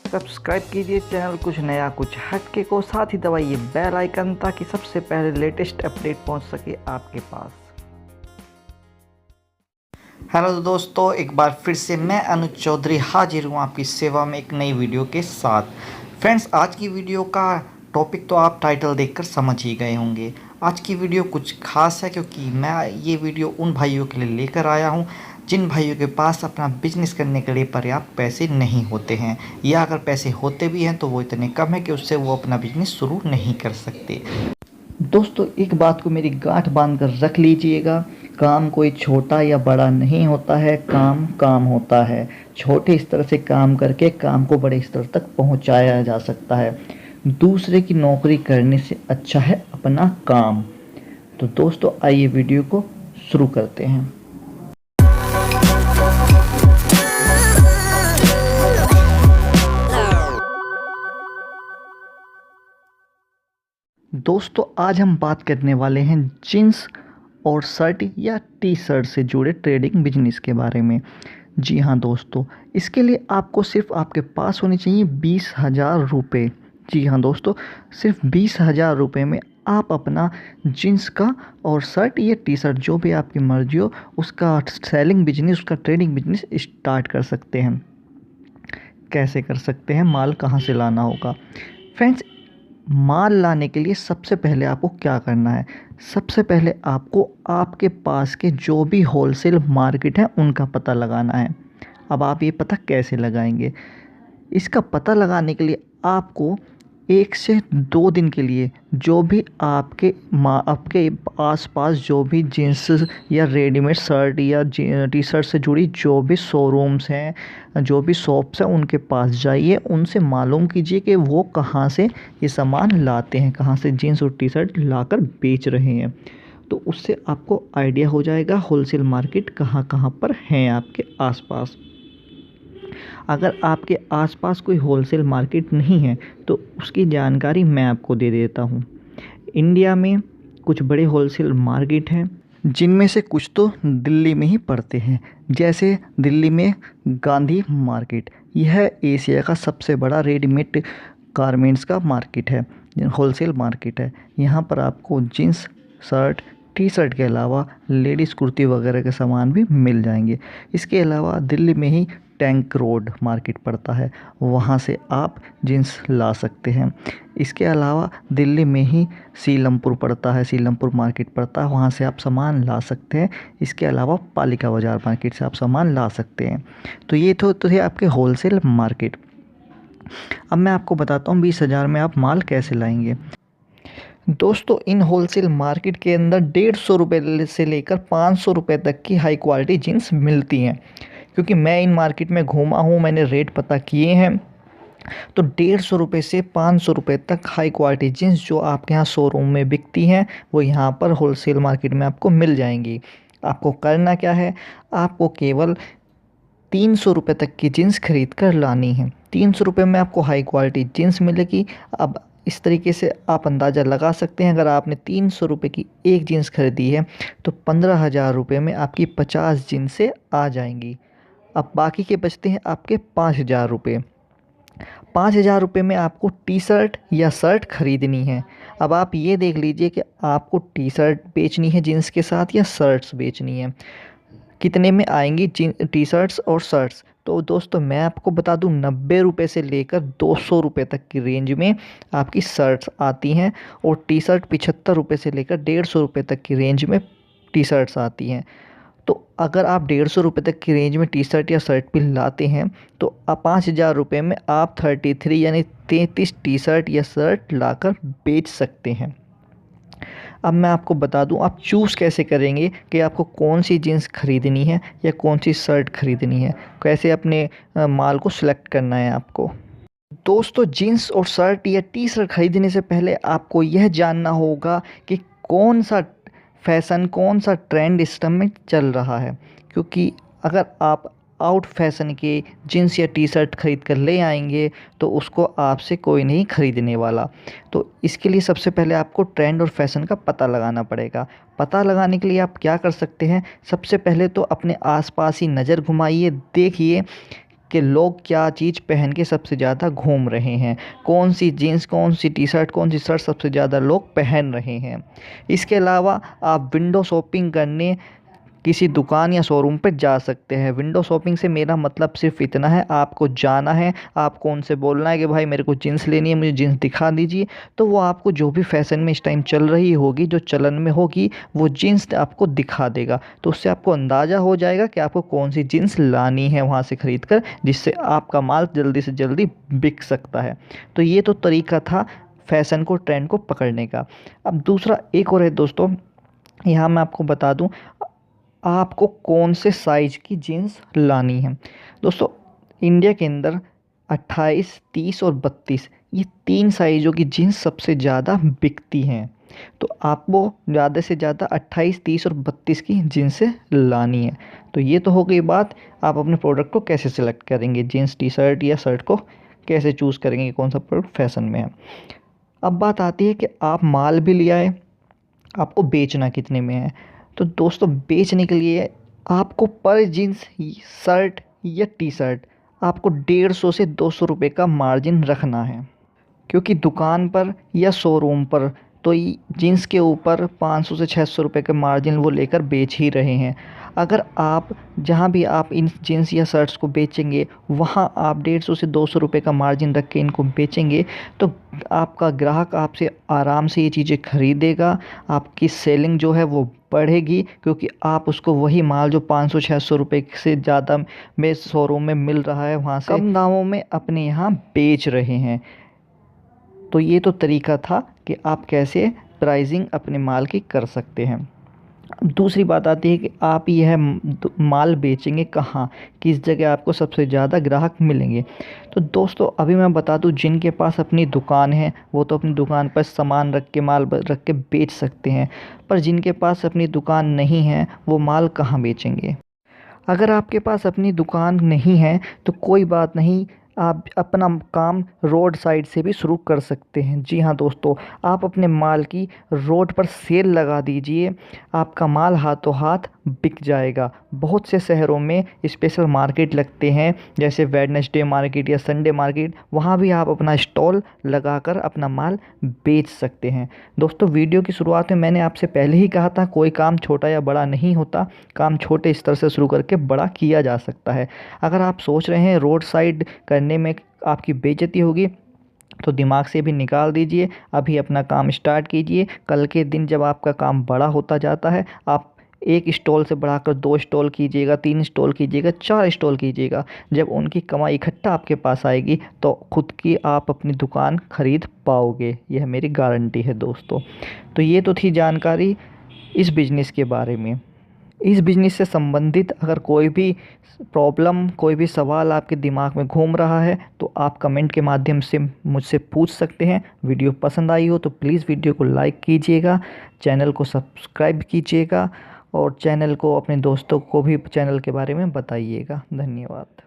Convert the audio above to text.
Subscribe कीजिए channel कुछ नया कुछ हटके को, साथ ही दबाइए बेल आइकन ताकि सबसे पहले लेटेस्ट अपडेट पहुंच सके आपके पास। हेलो दोस्तों, एक बार फिर से मैं अनुज चौधरी हाजिर हूँ आपकी सेवा में एक नई वीडियो के साथ। फ्रेंड्स, आज की वीडियो का टॉपिक तो आप टाइटल देखकर समझ ही गए होंगे। आज की वीडियो कुछ खास है क्योंकि मैं ये वीडियो उन भाइयों के लिए लेकर आया हूँ जिन भाइयों के पास अपना बिजनेस करने के लिए पर्याप्त पैसे नहीं होते हैं, या अगर पैसे होते भी हैं तो वो इतने कम है कि उससे वो अपना बिजनेस शुरू नहीं कर सकते। दोस्तों, एक बात को मेरी गांठ बांध कर रख लीजिएगा, काम कोई छोटा या बड़ा नहीं होता है, काम काम होता है। छोटे स्तर से काम करके काम को बड़े स्तर तक पहुंचाया जा सकता है। दूसरे की नौकरी करने से अच्छा है अपना काम। तो दोस्तों, आइए वीडियो को शुरू करते हैं। दोस्तों, आज हम बात करने वाले हैं जीन्स और शर्ट या टी शर्ट से जुड़े ट्रेडिंग बिजनेस के बारे में। जी हाँ दोस्तों, इसके लिए आपको सिर्फ आपके पास होने चाहिए 20,000 रुपये। जी हाँ दोस्तों, सिर्फ 20,000 रुपये में आप अपना जीन्स का और शर्ट या टी शर्ट जो भी आपकी मर्जी हो उसका सेलिंग बिजनेस, उसका ट्रेडिंग बिजनेस स्टार्ट कर सकते हैं। कैसे कर सकते हैं, माल कहाँ से लाना होगा? फ्रेंड्स, माल लाने के लिए सबसे पहले आपको क्या करना है? सबसे पहले आपको आपके पास के जो भी होलसेल मार्केट है उनका पता लगाना है। अब आप ये पता कैसे लगाएंगे? इसका पता लगाने के लिए आपको 1 से 2 दिन के लिए जो भी आपके आसपास जो भी जीन्स या रेडीमेड शर्ट या टी शर्ट से जुड़ी जो भी शोरूम्स हैं, जो भी शॉप्स हैं, उनके पास जाइए, उनसे मालूम कीजिए कि वो कहाँ से ये सामान लाते हैं, कहाँ से जीन्स और टी शर्ट लाकर बेच रहे हैं। तो उससे आपको आइडिया हो जाएगा होलसेल मार्केट कहाँ कहाँ पर हैं आपके आसपास। अगर आपके आसपास कोई होलसेल मार्केट नहीं है तो उसकी जानकारी मैं आपको दे देता हूँ। इंडिया में कुछ बड़े होलसेल मार्केट हैं जिनमें से कुछ तो दिल्ली में ही पड़ते हैं। जैसे दिल्ली में गांधी मार्केट, यह एशिया का सबसे बड़ा रेडीमेड गारमेंट्स का मार्केट है, होलसेल मार्केट है। यहाँ पर आपको जीन्स, शर्ट, टी शर्ट के अलावा लेडीज़ कुर्ती वगैरह के सामान भी मिल जाएंगे। इसके अलावा दिल्ली में ही टैंक रोड मार्केट पड़ता है, वहाँ से आप जीन्स ला सकते हैं। इसके अलावा दिल्ली में ही सीलमपुर पड़ता है, सीलमपुर मार्केट पड़ता है, वहाँ से आप सामान ला सकते हैं। इसके अलावा पालिका बाज़ार मार्केट से आप सामान ला सकते हैं। तो ये तो थे आपके होलसेल मार्केट। अब मैं आपको बताता हूँ 20,000 में आप माल कैसे लाएंगे। दोस्तों, इन होलसेल मार्केट के अंदर 150 रुपये से लेकर 500 रुपये तक की हाई क्वालिटी जीन्स मिलती हैं। क्योंकि मैं इन मार्केट में घूमा हूँ, मैंने रेट पता किए हैं, तो 150 रुपये से 500 रुपये तक हाई क्वालिटी जीन्स जो आपके यहाँ शोरूम में बिकती हैं वो यहाँ पर होलसेल मार्केट में आपको मिल जाएंगी। आपको करना क्या है? आपको केवल 300 रुपये तक की जीन्स खरीद कर लानी है। 300 रुपये में आपको हाई क्वालिटी जीन्स मिलेगी। अब इस तरीके से आप अंदाज़ा लगा सकते हैं, अगर आपने 300 रुपये की एक जीन्स खरीदी है तो 15,000 रुपये में आपकी 50 जीन्सें आ जाएंगी। अब बाकी के बचते हैं आपके 5,000 रुपये। 5,000 रुपये में आपको टी शर्ट या शर्ट खरीदनी है। अब आप ये देख लीजिए कि आपको टी शर्ट बेचनी है जीन्स के साथ या शर्ट्स बेचनी है, कितने में आएंगी टी शर्ट्स और शर्ट्स? तो दोस्तों, मैं आपको बता दूं 90 रुपये से लेकर 200 रुपये तक की रेंज में आपकी शर्ट्स आती हैं, और टी शर्ट 75 रुपये से लेकर 150 रुपये तक की रेंज में टी शर्ट्स आती हैं। तो अगर आप 150 रुपये तक की रेंज में टी शर्ट या शर्ट भी लाते हैं तो आप 5,000 रुपये में आप 33 यानी 33 टी शर्ट या शर्ट लाकर बेच सकते हैं। अब मैं आपको बता दूं आप चूज़ कैसे करेंगे कि आपको कौन सी जीन्स खरीदनी है या कौन सी शर्ट खरीदनी है, कैसे अपने माल को सिलेक्ट करना है आपको। दोस्तों, जीन्स और शर्ट या टी शर्ट खरीदने से पहले आपको यह जानना होगा कि कौन सा फैशन, कौन सा ट्रेंड इस समय चल रहा है। क्योंकि अगर आप आउट फैशन के जीन्स या टी शर्ट खरीद कर ले आएंगे तो उसको आपसे कोई नहीं खरीदने वाला। तो इसके लिए सबसे पहले आपको ट्रेंड और फैशन का पता लगाना पड़ेगा। पता लगाने के लिए आप क्या कर सकते हैं? सबसे पहले तो अपने आसपास ही नज़र घुमाइए, देखिए कि लोग क्या चीज़ पहन के सबसे ज़्यादा घूम रहे हैं, कौन सी जीन्स, कौन सी टी शर्ट, कौन सी शर्ट सबसे ज़्यादा लोग पहन रहे हैं। इसके अलावा आप विंडो शॉपिंग करने किसी दुकान या शोरूम पर जा सकते हैं। विंडो शॉपिंग से मेरा मतलब सिर्फ इतना है, आपको जाना है, आपको उनसे बोलना है कि भाई मेरे को जीन्स लेनी है, मुझे जीन्स दिखा दीजिए, तो वो आपको जो भी फैशन में इस टाइम चल रही होगी, जो चलन में होगी, वो जीन्स आपको दिखा देगा। तो उससे आपको अंदाज़ा हो जाएगा कि आपको कौन सी जीन्स लानी है वहाँ से ख़रीद कर, जिससे आपका माल जल्दी से जल्दी बिक सकता है। तो ये तो तरीका था फैशन को, ट्रेंड को पकड़ने का। अब दूसरा एक और है दोस्तों, यहाँ मैं आपको बता दूँ आपको कौन से साइज़ की जीन्स लानी है। दोस्तों इंडिया के अंदर 28, 30 और 32 ये 3 साइज़ों की जीन्स सबसे ज़्यादा बिकती हैं। तो आपको ज़्यादा से ज़्यादा 28, 30 और 32 की जीन्सें लानी है। तो ये तो हो गई बात, आप अपने प्रोडक्ट को कैसे सिलेक्ट करेंगे, जीन्स, टी शर्ट या शर्ट को कैसे चूज़ करेंगे, कौन सा प्रोडक्ट फैशन में है। अब बात आती है कि आप माल भी ले आए, आपको बेचना कितने में है। तो दोस्तों बेचने के लिए आपको पर जीन्स, शर्ट या टी शर्ट आपको 150 से 200 रुपये का मार्जिन रखना है, क्योंकि दुकान पर या शोरूम पर तो जीन्स के ऊपर 500 से 600 रुपये का मार्जिन वो लेकर बेच ही रहे हैं। अगर आप जहाँ भी आप इन जीन्स या शर्ट्स को बेचेंगे वहाँ आप 150 से 200 रुपये का मार्जिन रख के इनको बेचेंगे, तो आपका ग्राहक आपसे आराम से ये चीज़ें खरीदेगा, आपकी सेलिंग जो है वो बढ़ेगी, क्योंकि आप उसको वही माल जो 500-600 रुपये से ज़्यादा में शोरूम में मिल रहा है वहाँ से कम दामों में अपने यहाँ बेच रहे हैं। तो ये तो तरीका था कि आप कैसे प्राइसिंग अपने माल की कर सकते हैं। दूसरी बात आती है कि आप यह माल बेचेंगे कहाँ, किस जगह आपको सबसे ज़्यादा ग्राहक मिलेंगे। तो दोस्तों अभी मैं बता दूं, जिनके पास अपनी दुकान है वो तो अपनी दुकान पर सामान रख के, माल रख के बेच सकते हैं, पर जिनके पास अपनी दुकान नहीं है वो माल कहाँ बेचेंगे। अगर आपके पास अपनी दुकान नहीं है तो कोई बात नहीं, आप अपना काम रोड साइड से भी शुरू कर सकते हैं। जी हाँ दोस्तों, आप अपने माल की रोड पर सेल लगा दीजिए, आपका माल हाथों हाथ बिक जाएगा। बहुत से शहरों में स्पेशल मार्केट लगते हैं, जैसे वेडनेसडे मार्केट या संडे मार्केट, वहाँ भी आप अपना स्टॉल लगाकर अपना माल बेच सकते हैं। दोस्तों वीडियो की शुरुआत में मैंने आपसे पहले ही कहा था, कोई काम छोटा या बड़ा नहीं होता, काम छोटे स्तर से शुरू करके बड़ा किया जा सकता है। अगर आप सोच रहे हैं रोड साइड करने में आपकी बेइज्जती होगी, तो दिमाग से भी निकाल दीजिए, अभी अपना काम स्टार्ट कीजिए। कल के दिन जब आपका काम बड़ा होता जाता है, आप 1 स्टॉल से बढ़ाकर 2 स्टॉल कीजिएगा, 3 स्टॉल कीजिएगा, 4 स्टॉल कीजिएगा। जब उनकी कमाई इकट्ठा आपके पास आएगी तो खुद की आप अपनी दुकान खरीद पाओगे, यह मेरी गारंटी है दोस्तों। तो ये तो थी जानकारी इस बिज़नेस के बारे में। इस बिज़नेस से संबंधित अगर कोई भी प्रॉब्लम, कोई भी सवाल आपके दिमाग में घूम रहा है तो आप कमेंट के माध्यम से मुझसे पूछ सकते हैं। वीडियो पसंद आई हो तो प्लीज़ वीडियो को लाइक कीजिएगा, चैनल को सब्सक्राइब कीजिएगा और चैनल को अपने दोस्तों को भी चैनल के बारे में बताइएगा। धन्यवाद।